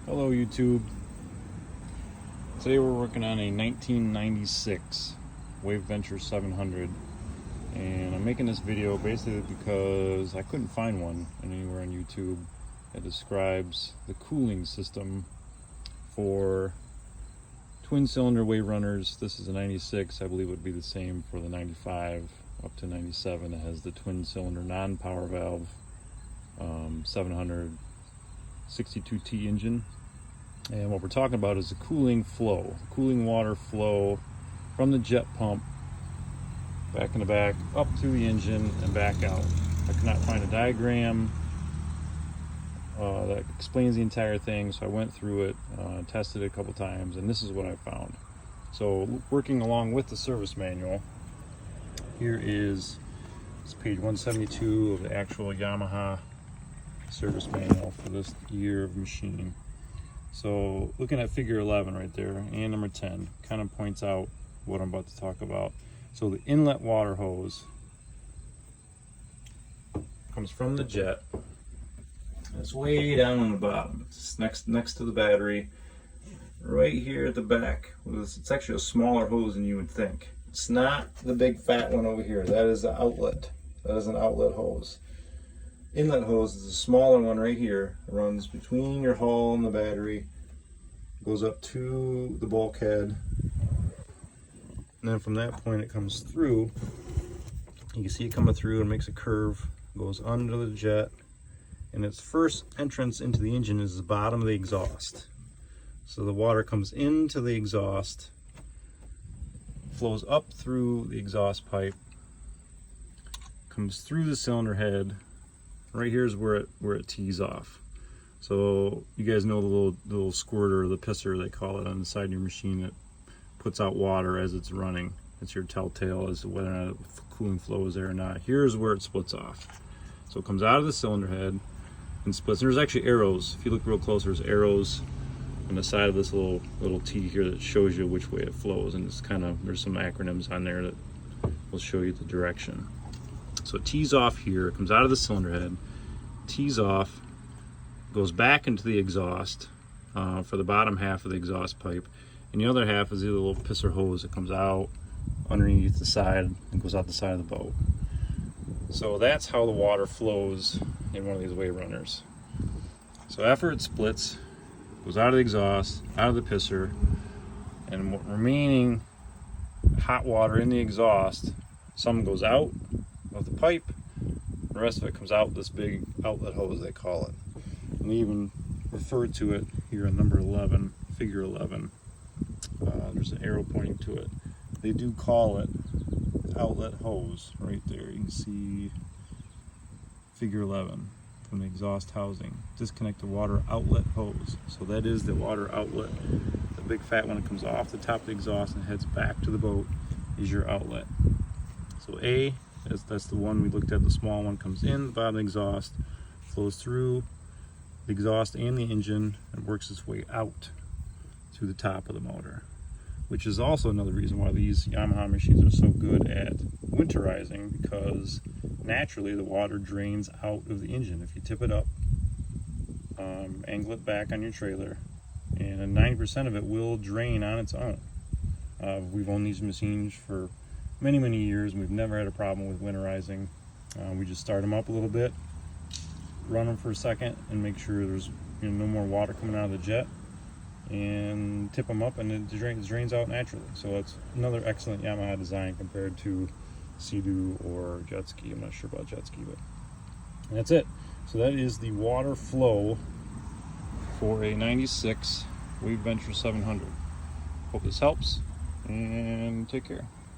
Hello YouTube. Today we're working on a 1996 Wave Venture 700, and I'm making this video basically because I couldn't find one anywhere on YouTube that describes the cooling system for twin cylinder wave runners. This is a 96. I believe it would be the same for the 95 up to 97 that has the twin cylinder non-power valve 700 62T engine. And what we're talking about is the cooling flow, cooling water flow from the jet pump back in the back up through the engine and back out. I could not find a diagram that explains the entire thing, so I went through it, tested it a couple times, and this is what I found. So working along with the service manual, here is page 172 of the actual Yamaha service manual for this year of machine. So looking at figure 11 right there and number 10 kind of points out what I'm about to talk about. So the inlet water hose comes from the jet. It's way down on the bottom. It's next to the battery, right here at the back. It's actually a smaller hose than you would think. It's not the big fat one over here. That is the outlet. That is an outlet hose. Inlet hose is a smaller one right here. It runs between your hull and the battery, goes up to the bulkhead, and then from that point it comes through. You can see it coming through and makes a curve, goes under the jet, and its first entrance into the engine is the bottom of the exhaust. So the water comes into the exhaust, flows up through the exhaust pipe, comes through the cylinder head. Right here is where it tees off. So you guys know the little squirter, or the pisser they call it, on the side of your machine that puts out water as it's running. It's your telltale as to whether or not cooling flow is there or not. Here's where it splits off. So it comes out of the cylinder head and splits. There's actually arrows. If you look real close, there's arrows on the side of this little T here that shows you which way it flows, and it's there's some acronyms on there that will show you the direction. So it tees off here, it comes out of the cylinder head, tees off, goes back into the exhaust for the bottom half of the exhaust pipe, and the other half is the little pisser hose that comes out underneath the side and goes out the side of the boat. So that's how the water flows in one of these wave runners. So after it splits, it goes out of the exhaust, out of the pisser, and remaining hot water in the exhaust, some goes out of the pipe, the rest of it comes out this big outlet hose, they call it. And they even refer to it here on number 11, figure 11. There's an arrow pointing to it. They do call it outlet hose right there. You can see figure 11 from the exhaust housing. Disconnect the water outlet hose. So that is the water outlet. The big fat one that comes off the top of the exhaust and heads back to the boat is your outlet. So A, that's the one we looked at. The small one comes in the bottom of the exhaust, flows through the exhaust and the engine, and works its way out through the top of the motor, which is also another reason why these Yamaha machines are so good at winterizing, because naturally the water drains out of the engine. If you tip it up, angle it back on your trailer, and 90% of it will drain on its own. We've owned these machines for many years, and we've never had a problem with winterizing. We just start them up a little bit, run them for a second, and make sure there's no more water coming out of the jet, and tip them up, and it drains out naturally. So it's another excellent Yamaha design compared to Sea-Doo or jet ski. I'm not sure about jet ski, but that's it. So that is the water flow for a 96 Wave Venture 700. Hope this helps, and take care.